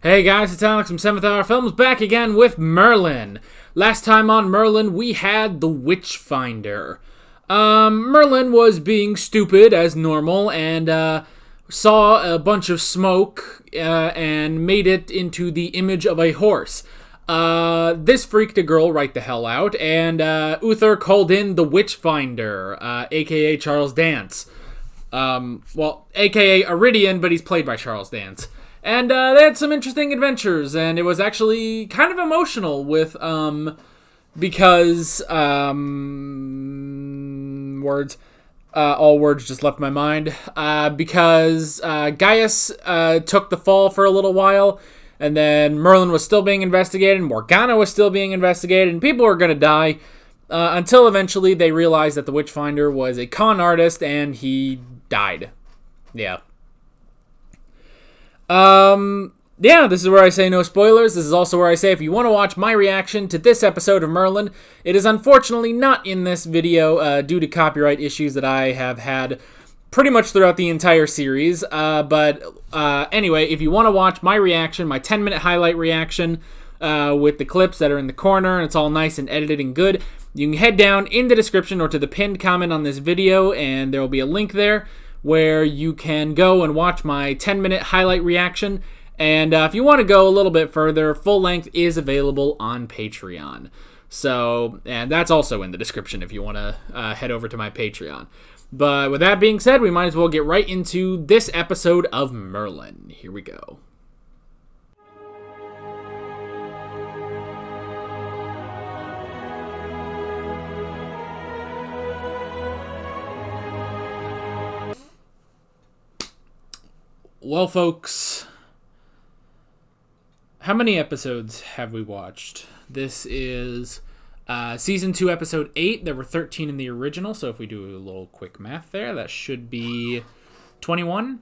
Hey guys, it's Alex from 7th Hour Films back again with Merlin. Last time on Merlin, we had the Witchfinder. Merlin was being stupid as normal and saw a bunch of smoke and made it into the image of a horse. This freaked a girl right the hell out, and Uther called in the Witchfinder, aka Charles Dance. Aka Iridian, but he's played by Charles Dance. And they had some interesting adventures, and it was actually kind of emotional with, because, words, all words just left my mind, because Gaius took the fall for a little while, and then Merlin was still being investigated, Morgana was still being investigated, and people were going to die, until eventually they realized that the Witchfinder was a con artist, and he died. Yeah. This is where I say no spoilers. This is also where I say if you want to watch my reaction to this episode of Merlin, it is unfortunately not in this video due to copyright issues that I have had pretty much throughout the entire series. Anyway, if you want to watch my reaction, my 10-minute highlight reaction with the clips that are in the corner, and it's all nice and edited and good, you can head down in the description or to the pinned comment on this video, and there will be a link there where you can go and watch my 10-minute highlight reaction. And if you want to go a little bit further, full length is available on Patreon. And that's also in the description if you want to head over to my Patreon. But with that being said, we might as well get right into this episode of Merlin. Here we go. Well, folks, how many episodes have we watched? This is Season 2, Episode 8. There were 13 in the original, so if we do a little quick math there, that should be 21.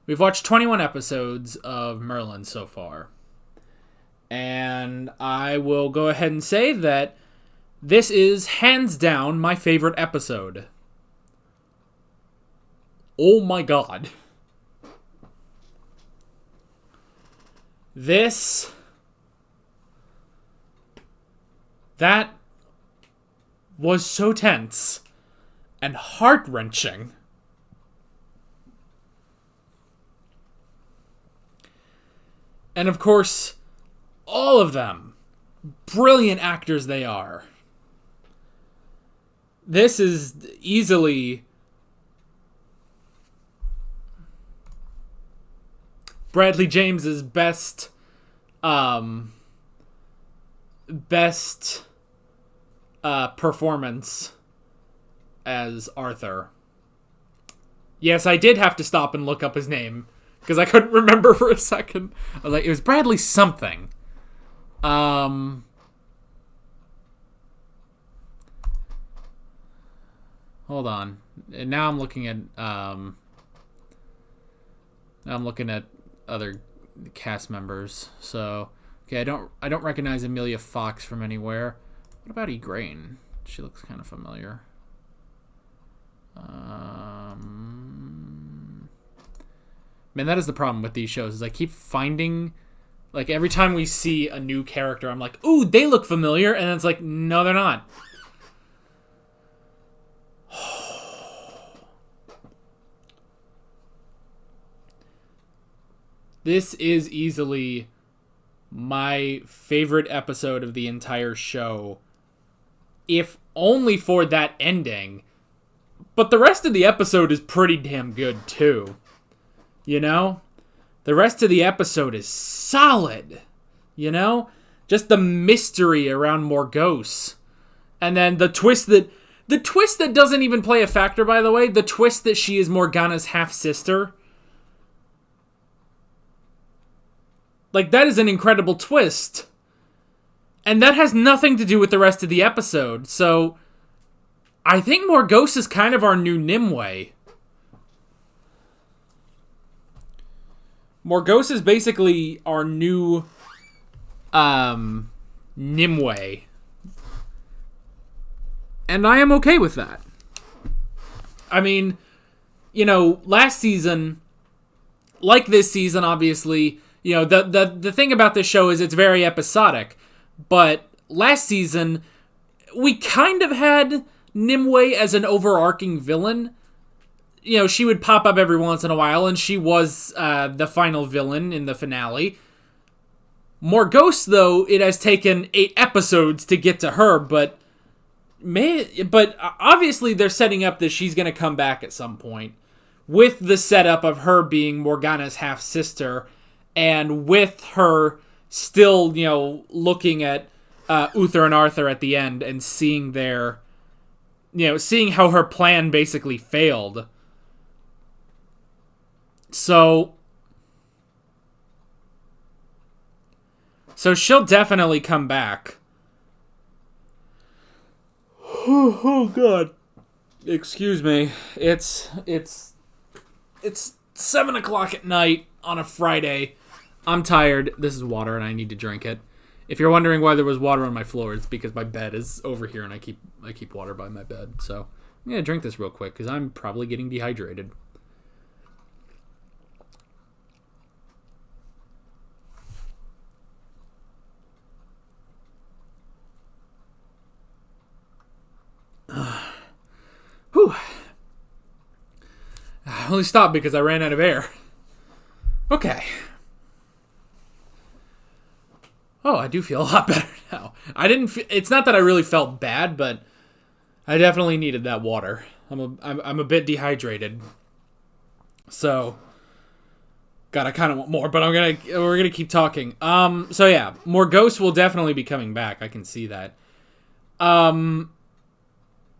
We've watched 21 episodes of Merlin so far. And I will go ahead and say that this is, hands down, my favorite episode. Oh my god. That was so tense and heart-wrenching. And of course, all of them, brilliant actors they are. This is easily Bradley James's best performance as Arthur. Yes, I did have to stop and look up his name because I couldn't remember for a second. I was like, it was Bradley something. Hold on. And now I'm looking at other cast members. So, okay, I don't recognize Amelia Fox from anywhere. What about Igraine? She looks kind of familiar. Man, that is the problem with these shows, is I keep finding, like, every time we see a new character, I'm like, ooh, they look familiar, and it's like, no, they're not. This is easily my favorite episode of the entire show, if only for that ending. But the rest of the episode is pretty damn good, too. You know? The rest of the episode is solid. You know? Just the mystery around Morgause. And then the twist that doesn't even play a factor, by the way. The twist that she is Morgana's half-sister. Like, that is an incredible twist. And that has nothing to do with the rest of the episode. So, I think Morgause is kind of our new Nimue. Morgause is basically our new Nimue. And I am okay with that. I mean, you know, last season, like this season, obviously, the thing about this show is it's very episodic. But last season, we kind of had Nimue as an overarching villain. She would pop up every once in a while, and she was the final villain in the finale. Morgause, though, it has taken 8 episodes to get to her, but obviously they're setting up that she's going to come back at some point, with the setup of her being Morgana's half-sister, and with her still, looking at Uther and Arthur at the end and seeing seeing how her plan basically failed. So she'll definitely come back. Oh God. Excuse me. It's 7 o'clock at night on a Friday. I'm tired. This is water and I need to drink it. If you're wondering why there was water on my floor, it's because my bed is over here and I keep water by my bed. So I'm gonna drink this real quick because I'm probably getting dehydrated. Whew. I only stopped because I ran out of air. Okay. Oh, I do feel a lot better now. It's not that I really felt bad, but I definitely needed that water. I'm a bit dehydrated. So God, I kind of want more, but we're gonna keep talking. So yeah, Morgause will definitely be coming back. I can see that.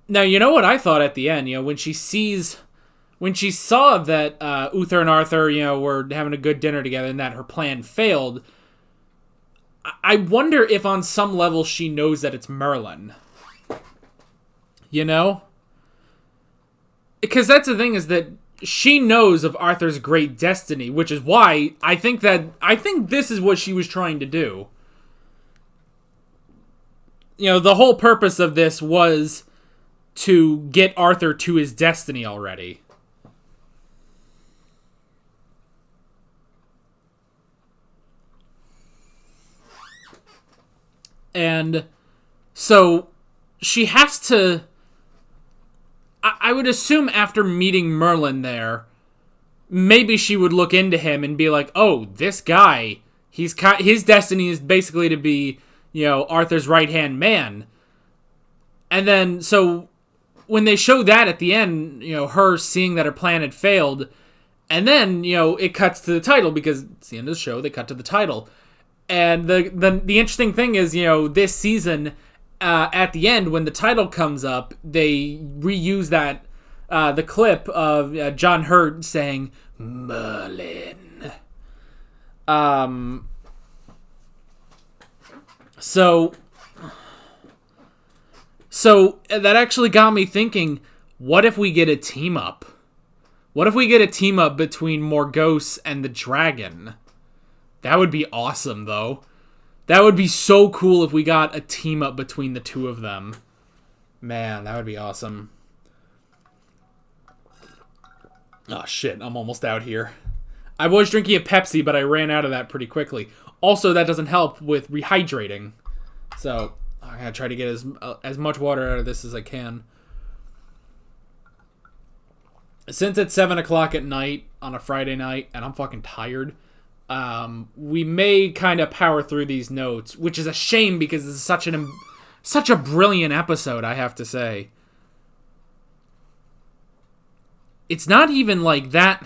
Now, you know what I thought at the end, when she saw that Uther and Arthur, were having a good dinner together and that her plan failed, I wonder if on some level she knows that it's Merlin. Because that's the thing, is that she knows of Arthur's great destiny, which is why I think this is what she was trying to do. The whole purpose of this was to get Arthur to his destiny already. And so she has to... I would assume after meeting Merlin there, maybe she would look into him and be like, oh, this guy, his destiny is basically to be, Arthur's right-hand man. And then, so when they show that at the end, her seeing that her plan had failed, and then, it cuts to the title, because it's the end of the show, they cut to the title. And the interesting thing is, this season, at the end, when the title comes up, they reuse that, the clip of John Hurt saying, Merlin. So that actually got me thinking, what if we get a team up? What if we get a team up between Morgause and the dragon? That would be awesome, though. That would be so cool if we got a team up between the two of them. Man, that would be awesome. Oh, shit, I'm almost out here. I was drinking a Pepsi, but I ran out of that pretty quickly. Also, that doesn't help with rehydrating. So, I'm going to try to get as much water out of this as I can. Since it's 7 o'clock at night on a Friday night, and I'm fucking tired, we may kind of power through these notes, which is a shame because this is such a brilliant episode, I have to say. It's not even like that.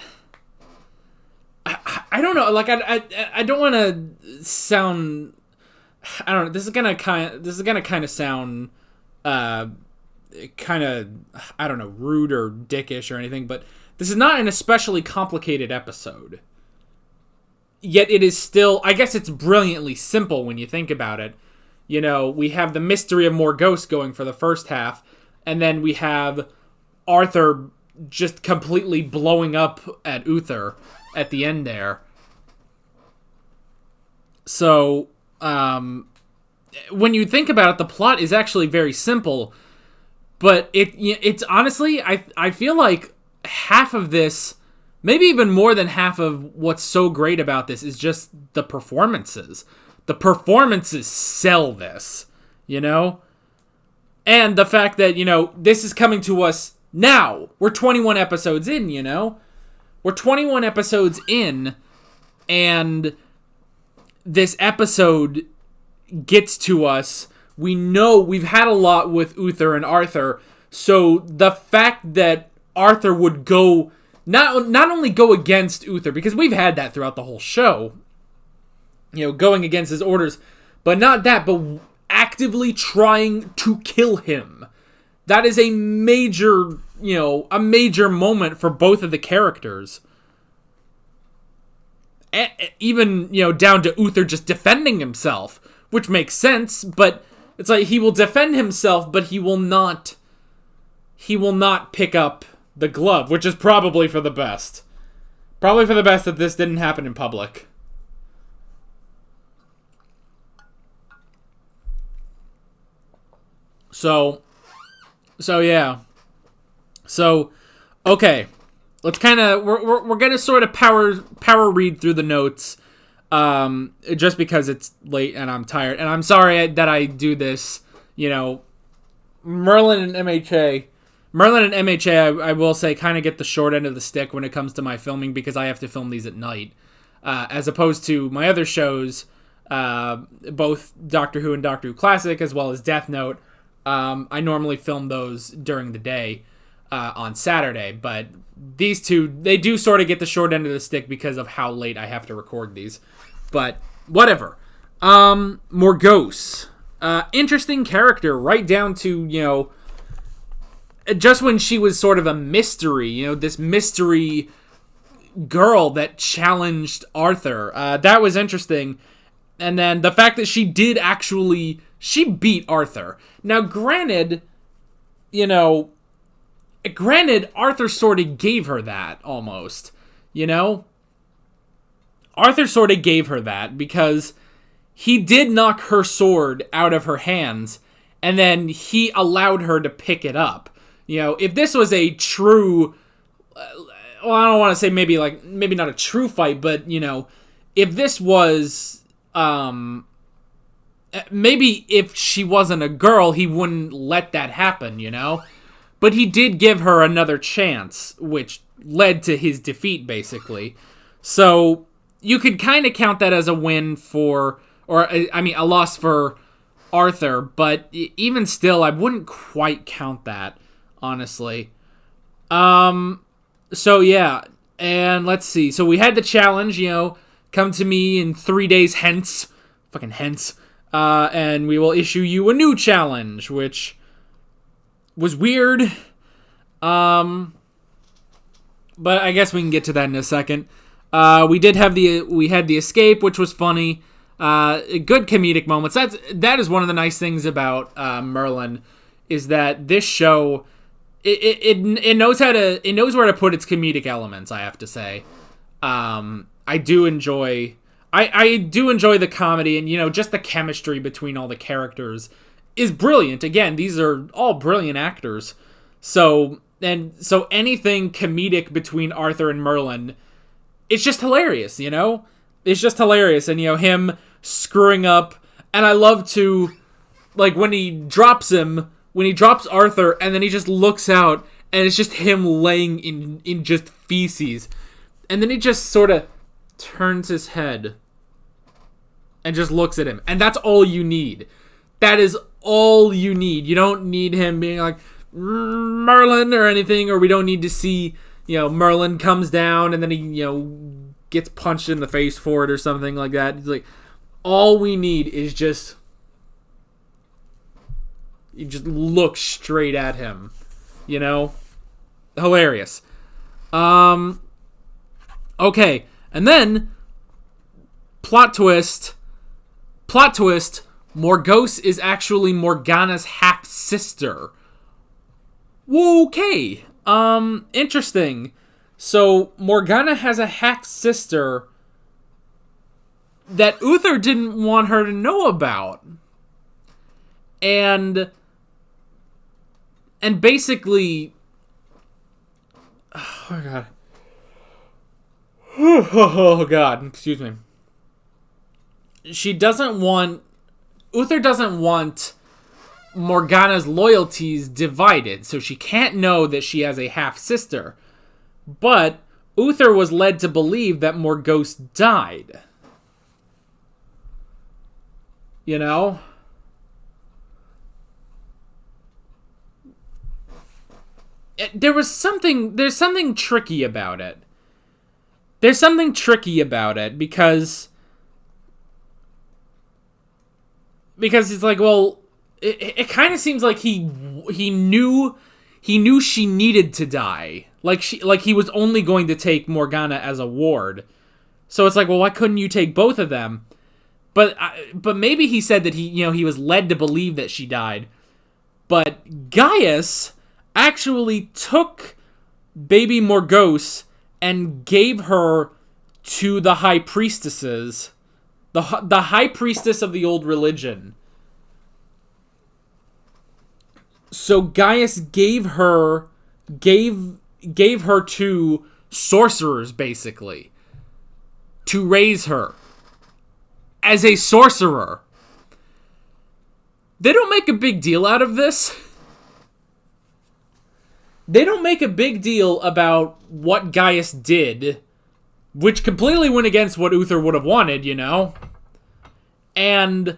I don't know. Like I don't want to sound. I don't know. This is gonna kind of sound, kind of, I don't know, rude or dickish or anything. But this is not an especially complicated episode. Yet it is still. I guess it's brilliantly simple when you think about it. We have the mystery of Morgause going for the first half, and then we have Arthur just completely blowing up at Uther at the end there. So, when you think about it, the plot is actually very simple, but it's honestly, I feel like half of this maybe even more than half of what's so great about this is just the performances. The performances sell this, you know? And the fact that, you know, this is coming to us now. We're 21 episodes in, you know? We're 21 episodes in, and this episode gets to us. We know we've had a lot with Uther and Arthur, so the fact that Arthur would go, not only go against Uther, because we've had that throughout the whole show, you know, going against his orders, but not that, but actively trying to kill him. That is a major, you know, a major moment for both of the characters. Even, you know, down to Uther just defending himself, which makes sense, but it's like he will defend himself, but he will not pick up the glove, which is probably for the best. Probably for the best that this didn't happen in public. So yeah. So, okay. Let's kind of, we're going to sort of power read through the notes, just because it's late and I'm tired. And I'm sorry that I do this, you know. Merlin and MHA, I will say, kind of get the short end of the stick when it comes to my filming, because I have to film these at night. As opposed to my other shows, both Doctor Who and Doctor Who Classic, as well as Death Note. I normally film those during the day on Saturday, but these two, they do sort of get the short end of the stick because of how late I have to record these. But whatever. Morgause. Interesting character, right down to, you know, just when she was sort of a mystery, you know, this mystery girl that challenged Arthur. That was interesting. And then the fact that she did actually, she beat Arthur. Now, granted, Arthur sort of gave her that, almost, you know? Arthur sort of gave her that, because he did knock her sword out of her hands, and then he allowed her to pick it up. You know, if this was a true, well, I don't want to say maybe not a true fight, but, you know, if this was, maybe if she wasn't a girl, he wouldn't let that happen, you know? But he did give her another chance, which led to his defeat, basically. So you could kind of count that as a win for, or, I mean, a loss for Arthur, but even still, I wouldn't quite count that, honestly. So yeah, and let's see. So we had the challenge, you know, come to me in 3 days hence, fucking hence, and we will issue you a new challenge, which was weird. But I guess we can get to that in a second. We had the escape, which was funny. Good comedic moments. That is one of the nice things about Merlin, is that this show, it knows where to put its comedic elements, I have to say. I do enjoy the comedy, and, you know, just the chemistry between all the characters is brilliant. Again, these are all brilliant actors. So anything comedic between Arthur and Merlin, it's just hilarious, you know? It's just hilarious. And, you know, him screwing up, and I love to, like, when he drops Arthur, and then he just looks out, and it's just him laying in just feces. And then he just sort of turns his head and just looks at him. And that's all you need. That is all you need. You don't need him being like, Merlin, or anything, or we don't need to see, you know, Merlin comes down and then he, you know, gets punched in the face for it or something like that. It's like, all we need is just, you just look straight at him, you know? Hilarious. Okay, and then plot twist, Morgause is actually Morgana's half-sister. Okay, interesting. So Morgana has a half-sister that Uther didn't want her to know about. And basically, oh my god. Oh, God. Excuse me. Uther doesn't want Morgana's loyalties divided, so she can't know that she has a half-sister. But Uther was led to believe that Morgause died. You know? There's something tricky about it. There's something tricky about it because it's like, well, it kind of seems like he knew she needed to die. Like he was only going to take Morgana as a ward. So it's like, well, why couldn't you take both of them? But maybe he said that he was led to believe that she died. But Gaius actually took baby Morgause and gave her to the high priestesses, the high priestess of the old religion. So Gaius gave her to sorcerers, basically, to raise her as a sorcerer. They don't make a big deal out of this. They don't make a big deal about what Gaius did, which completely went against what Uther would have wanted, you know? And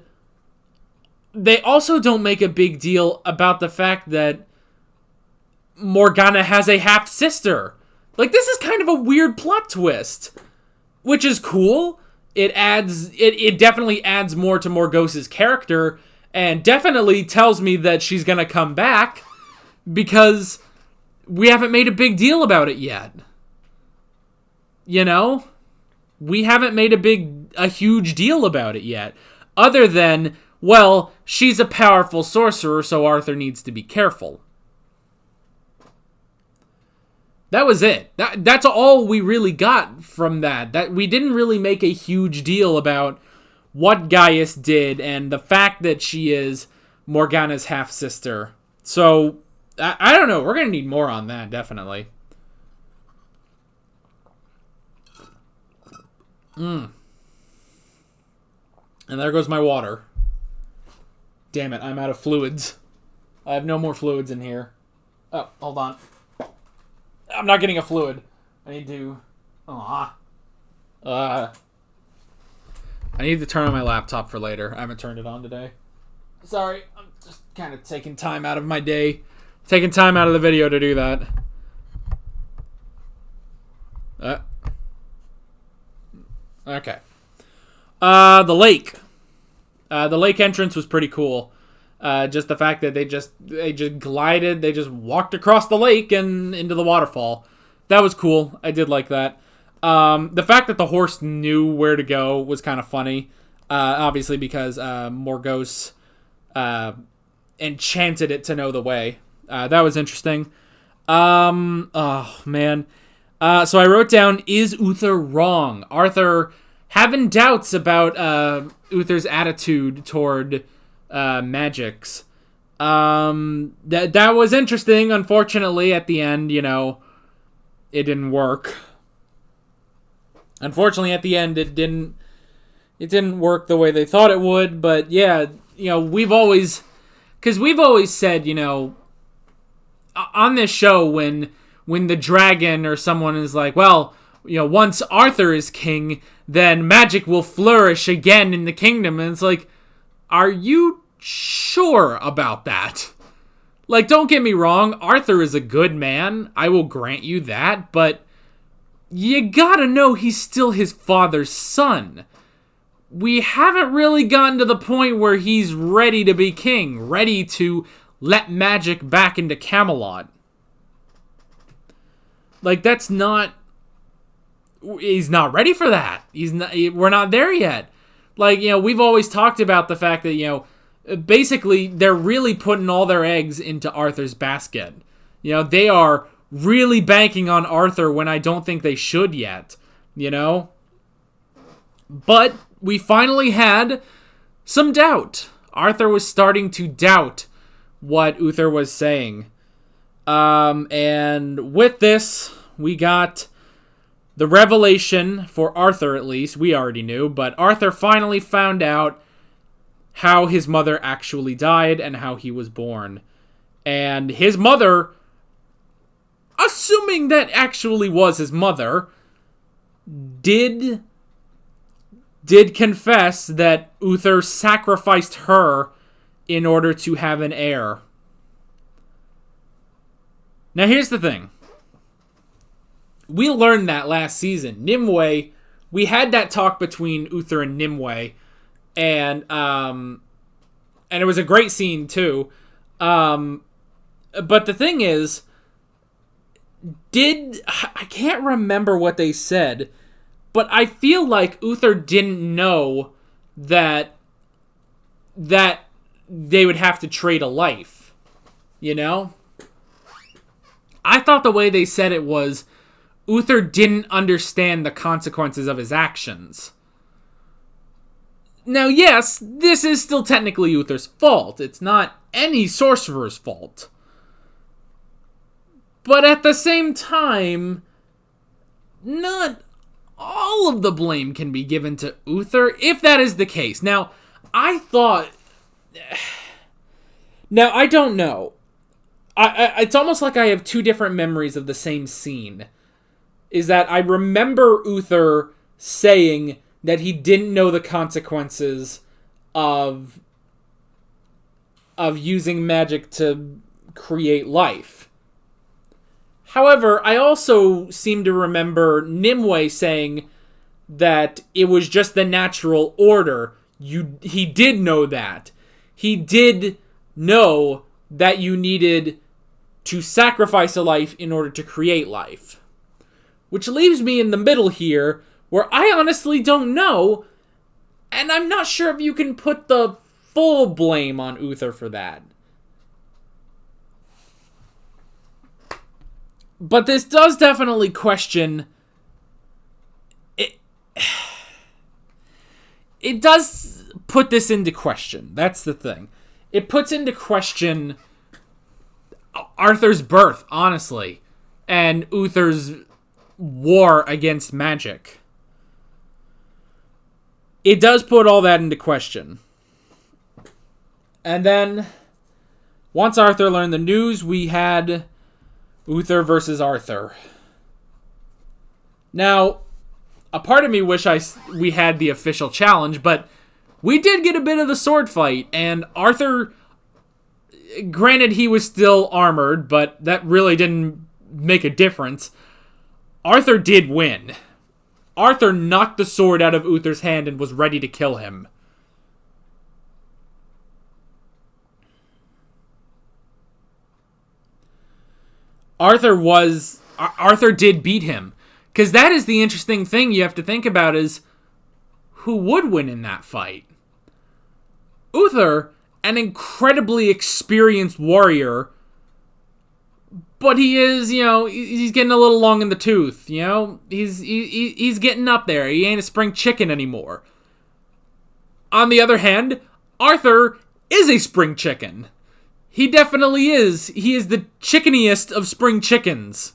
they also don't make a big deal about the fact that Morgana has a half-sister. Like, this is kind of a weird plot twist, which is cool. It definitely adds more to Morgause's character, and definitely tells me that she's gonna come back, because we haven't made a big deal about it yet. You know? We haven't made a huge deal about it yet. Other than, well, she's a powerful sorcerer, so Arthur needs to be careful. That was it. That's all we really got from that. That we didn't really make a huge deal about what Gaius did and the fact that she is Morgana's half-sister. So I don't know. We're going to need more on that, definitely. And there goes my water. Damn it, I'm out of fluids. I have no more fluids in here. Oh, hold on. I'm not getting a fluid. I need to... I need to turn on my laptop for later. I haven't turned it on today. Sorry, I'm just kind of taking time out of my day. Taking time out of the video to do that. Okay. The lake. The lake entrance was pretty cool. Just the fact that they just glided, they just walked across the lake and into the waterfall. That was cool. I did like that. The fact that the horse knew where to go was kind of funny. Obviously because Morgause enchanted it to know the way. That was interesting. Oh, man. So I wrote down, is Uther wrong? Arthur having doubts about Uther's attitude toward magics. That was interesting. Unfortunately, at the end, it didn't work. Unfortunately, at the end, it didn't work the way they thought it would. But yeah, we've always said, on this show, when the dragon or someone is like, well, once Arthur is king, then magic will flourish again in the kingdom. And it's like, are you sure about that? Like, don't get me wrong, Arthur is a good man. I will grant you that, but you gotta know he's still his father's son. We haven't really gotten to the point where he's ready to be king, ready to let magic back into Camelot. Like, he's not ready for that. We're not there yet. Like, we've always talked about the fact that, basically they're really putting all their eggs into Arthur's basket. They are really banking on Arthur when I don't think they should yet, But we finally had some doubt. Arthur was starting to doubt what Uther was saying. And with this, we got The revelation, for Arthur at least, we already knew, but Arthur finally found out how his mother actually died and how he was born. And his mother, assuming that actually was his mother, did confess that Uther sacrificed her in order to have an heir. Now here's the thing. We learned that last season. Nimue, we had that talk between Uther and Nimue, and it was a great scene too. But the thing is, I can't remember what they said, but I feel like Uther didn't know that they would have to trade a life, you know? I thought the way they said it was Uther didn't understand the consequences of his actions. Now, yes, this is still technically Uther's fault. It's not any sorcerer's fault. But at the same time, not all of the blame can be given to Uther, if that is the case. Now, I thought... Now, I don't know. It's almost like I have two different memories of the same scene. Is that I remember Uther saying that he didn't know the consequences of using magic to create life. However, I also seem to remember Nimue saying that it was just the natural order. He did know that. He did know that you needed to sacrifice a life in order to create life. Which leaves me in the middle here, where I honestly don't know, and I'm not sure if you can put the full blame on Uther for that. But this does definitely question... It does put this into question. That's the thing. It puts into question Arthur's birth, honestly, and Uther's war against magic. It does put all that into question. And then, once Arthur learned the news, we had Uther versus Arthur. Now, a part of me wish we had the official challenge, but we did get a bit of the sword fight, and Arthur, granted he was still armored, but that really didn't make a difference. Arthur did win. Arthur knocked the sword out of Uther's hand and was ready to kill him. Arthur did beat him. Because that is the interesting thing you have to think about is, who would win in that fight? Uther, an incredibly experienced warrior, but he is, he's getting a little long in the tooth, He's getting up there. He ain't a spring chicken anymore. On the other hand, Arthur is a spring chicken. He definitely is. He is the chickeniest of spring chickens.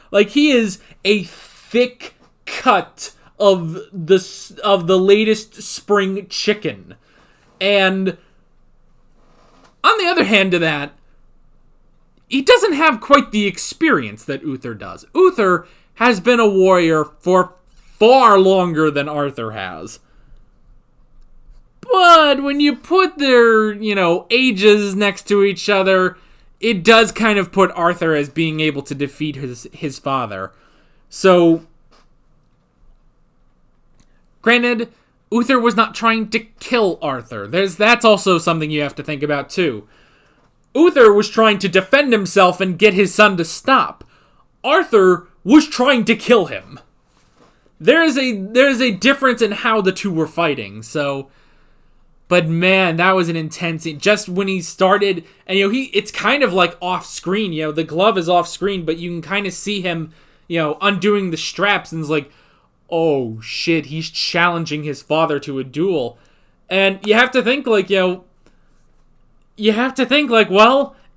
Like, he is a thick cut of the latest spring chicken. And on the other hand to that, he doesn't have quite the experience that Uther does. Uther has been a warrior for far longer than Arthur has. But when you put their, ages next to each other, it does kind of put Arthur as being able to defeat his father. So, granted, Uther was not trying to kill Arthur. That's also something you have to think about too. Uther was trying to defend himself and get his son to stop. Arthur was trying to kill him. There is a difference in how the two were fighting, so... But man, that was an intense scene. Just when he started, and it's kind of like off screen, the glove is off screen, but you can kind of see him, undoing the straps, and it's like, oh shit, he's challenging his father to a duel. And you have to think well,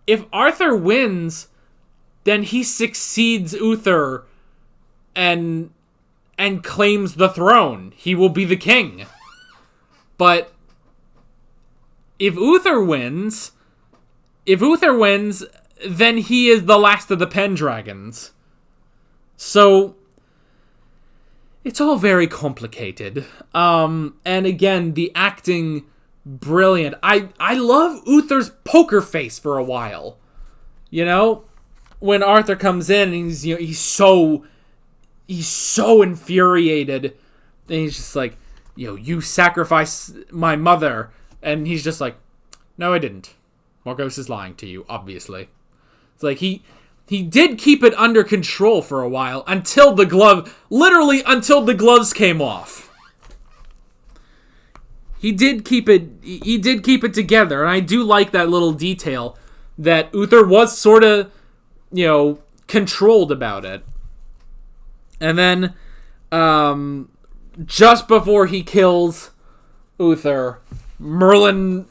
if Arthur wins, then he succeeds Uther and claims the throne. He will be the king. But if Uther wins, then he is the last of the Pendragons. So it's all very complicated. And again, the acting, brilliant. I love Uther's poker face for a while. You know, when Arthur comes in and he's so infuriated, and he's just like, you sacrificed my mother, and he's just like, no, I didn't. Morgause is lying to you, obviously. It's like he did keep it under control for a while until the gloves came off. He did keep it together, and I do like that little detail that Uther was sort of, controlled about it. And then, just before he kills Uther, Merlin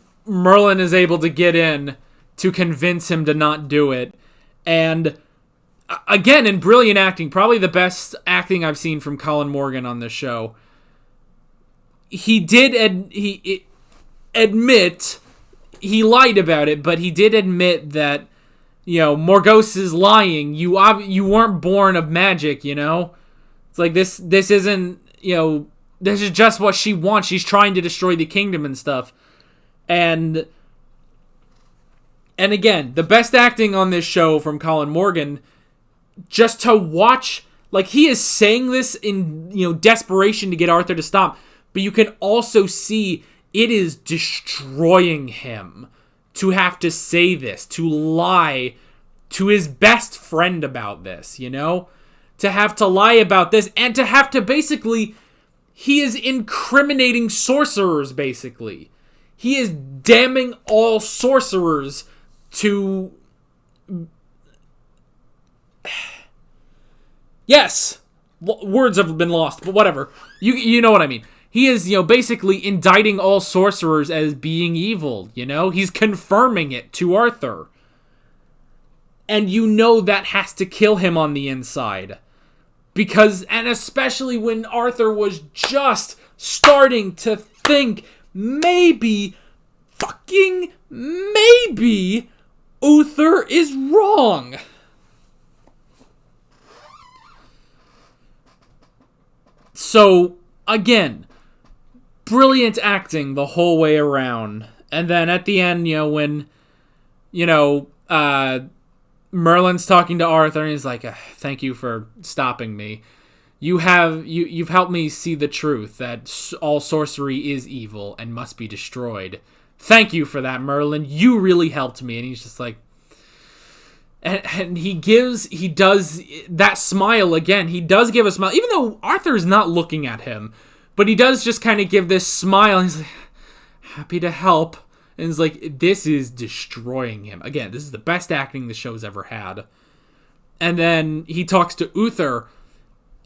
is able to get in to convince him to not do it. And again, in brilliant acting, probably the best acting I've seen from Colin Morgan on this show. He did admit he lied about it, but he did admit that, Morgause is lying. You weren't born of magic, It's like this isn't, this is just what she wants. She's trying to destroy the kingdom and stuff. And again, the best acting on this show from Colin Morgan, just to watch, like, he is saying this in, desperation to get Arthur to stop, but you can also see it is destroying him to have to say this, to lie to his best friend about this, to have to lie about this, and to have to basically, he is incriminating sorcerers, basically. He is damning all sorcerers to... Yes! Words have been lost, but whatever. You know what I mean. He is, basically indicting all sorcerers as being evil, He's confirming it to Arthur. And that has to kill him on the inside. Because, and especially when Arthur was just starting to think, maybe, fucking maybe, Uther is wrong. So, again, brilliant acting the whole way around. And then at the end, when, Merlin's talking to Arthur, and he's like, thank you for stopping me. You've helped me see the truth, that all sorcery is evil and must be destroyed. Thank you for that, Merlin. You really helped me. And he's just like, and he does that smile again. He does give a smile, even though Arthur's not looking at him, but he does just kind of give this smile. And he's like, happy to help. And it's like, this is destroying him. Again, this is the best acting the show's ever had. And then he talks to Uther,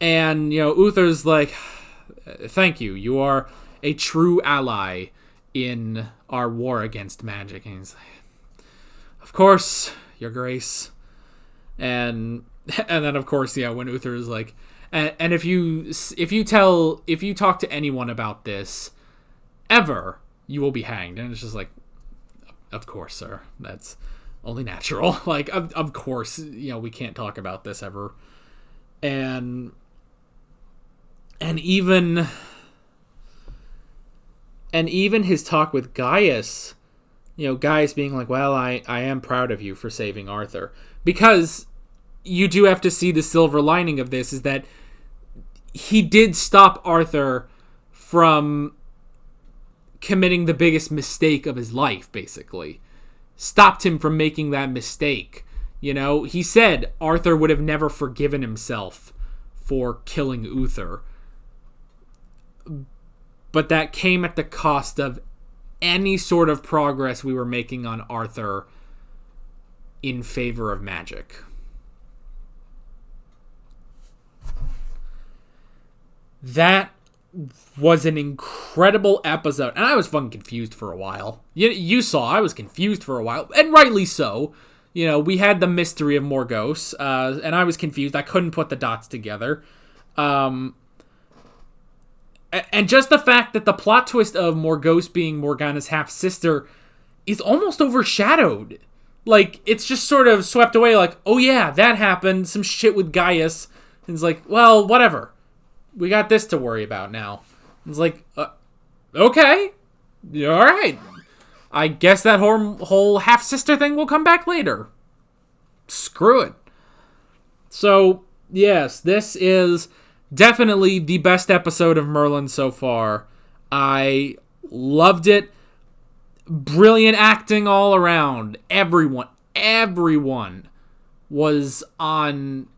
and, Uther's like, thank you. You are a true ally in our war against magic. And he's like, of course, your grace. And then, of course, when Uther is like, and if you talk to anyone about this, ever, you will be hanged. And it's just like, of course, sir. That's only natural. Like, of course, we can't talk about this ever. And even his talk with Gaius, Gaius being like, well, I am proud of you for saving Arthur. Because you do have to see the silver lining of this, is that he did stop Arthur from committing the biggest mistake of his life, basically. Stopped him from making that mistake. He said Arthur would have never forgiven himself for killing Uther. But that came at the cost of any sort of progress we were making on Arthur in favor of magic. That was an incredible episode, and I was fucking confused for a while. You saw I was confused for a while, and rightly so. You know, we had the mystery of Morgause, and I was confused. I couldn't put the dots together. And just the fact that the plot twist of Morgause being Morgana's half-sister is almost overshadowed. Like, it's just sort of swept away like, oh yeah, that happened, some shit with Gaius. And it's like, well, whatever. We got this to worry about now. It's like, okay, all right. I guess that whole half-sister thing will come back later. Screw it. So, yes, this is definitely the best episode of Merlin so far. I loved it. Brilliant acting all around. Everyone was on,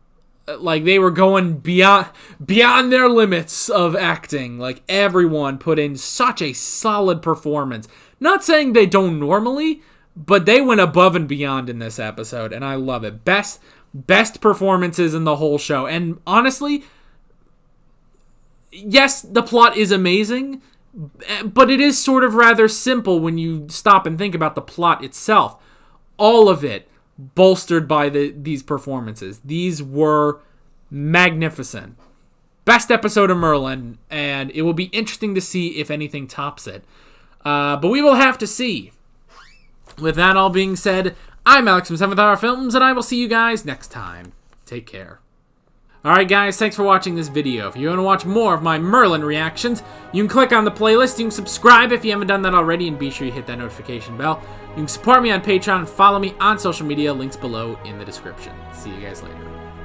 like, they were going beyond their limits of acting. Like, everyone put in such a solid performance. Not saying they don't normally, but they went above and beyond in this episode, and I love it. Best performances in the whole show. And honestly, yes, the plot is amazing, but it is sort of rather simple when you stop and think about the plot itself. All of it bolstered by these performances. These were magnificent. Best episode of Merlin, and it will be interesting to see if anything tops it. But we will have to see. With that all being said, I'm Alex from 7th Hour Films, and I will see you guys next time. Take care. Alright guys, thanks for watching this video. If you want to watch more of my Merlin reactions, you can click on the playlist, you can subscribe if you haven't done that already, and be sure you hit that notification bell. You can support me on Patreon and follow me on social media, links below in the description. See you guys later.